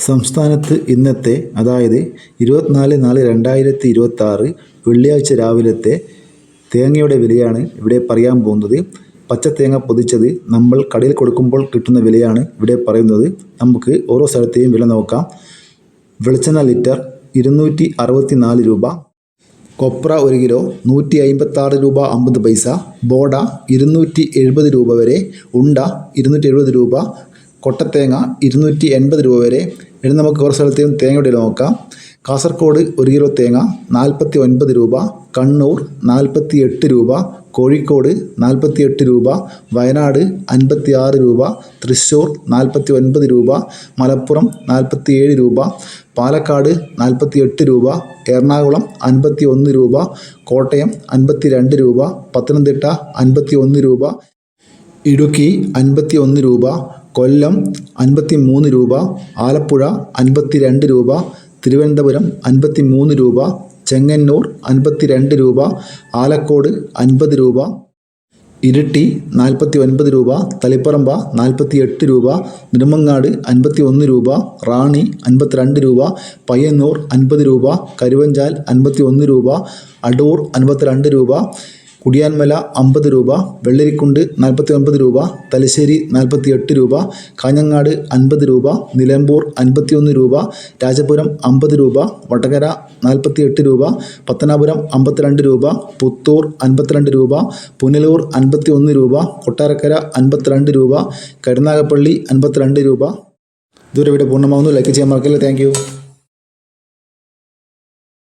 സംസ്ഥാനത്ത് ഇന്നത്തെ അതായത് 24/4/2026 വെള്ളിയാഴ്ച രാവിലത്തെ തേങ്ങയുടെ വിലയാണ് ഇവിടെ പറയാൻ പോകുന്നത്. പച്ചത്തേങ്ങ പൊതിച്ചത് നമ്മൾ കടയിൽ കൊടുക്കുമ്പോൾ കിട്ടുന്ന വിലയാണ് ഇവിടെ പറയുന്നത്. നമുക്ക് ഓരോ സ്ഥലത്തെയും വില നോക്കാം. വെളിച്ചെണ്ണ ലിറ്റർ 264 രൂപ, കൊപ്ര 1 കിലോ 156 രൂപ 50 പൈസ, ബോഡ 270 രൂപ വരെ, ഉണ്ട 270 രൂപ, കൊട്ടത്തേങ്ങ 280 രൂപ വരെ. ഇനി നമുക്ക് ഓരോ സ്ഥലത്തെയും തേങ്ങയുടെ വില നോക്കാം. കാസർഗോഡ് 1 കിലോ തേങ്ങ 49 രൂപ, കണ്ണൂർ 48 രൂപ, കോഴിക്കോട് 48 രൂപ, വയനാട് 56 രൂപ, തൃശ്ശൂർ 49 രൂപ, മലപ്പുറം 47 രൂപ, പാലക്കാട് 48 രൂപ, എറണാകുളം 51 രൂപ, കോട്ടയം 52 രൂപ, പത്തനംതിട്ട 51 രൂപ, ഇടുക്കി 51 രൂപ, കൊല്ലം 53 രൂപ, ആലപ്പുഴ 52 രൂപ, തിരുവനന്തപുരം 53 രൂപ, ചെങ്ങന്നൂർ 52 രൂപ, ആലക്കോട് 50 രൂപ, ഇരിട്ടി 49 രൂപ, തളിപ്പറമ്പ 48 രൂപ, നെടുമങ്ങാട് 51 രൂപ, റാന്നി 52 രൂപ, പയ്യന്നൂർ 50 രൂപ, കരുവഞ്ചാൽ 51 രൂപ, അടൂർ 52 രൂപ, കുടിയാൻമല 50 രൂപ, വെള്ളരിക്കുണ്ട് 49 രൂപ, തലശ്ശേരി 48 രൂപ, കാഞ്ഞങ്ങാട് 50 രൂപ, നിലമ്പൂർ 51 രൂപ, രാജപുരം 50 രൂപ, വടകര 48 രൂപ, പത്തനാപുരം 52 രൂപ, പുത്തൂർ 52 രൂപ, പുനലൂർ 51 രൂപ, കൊട്ടാരക്കര 52 രൂപ, കരുനാഗപ്പള്ളി 52 രൂപ. ഇതുവരെ ഇവിടെ പൂർണ്ണമാകുന്നു. ലൈക്ക് ചെയ്യാൻ മറക്കല്ലേ. Thank you.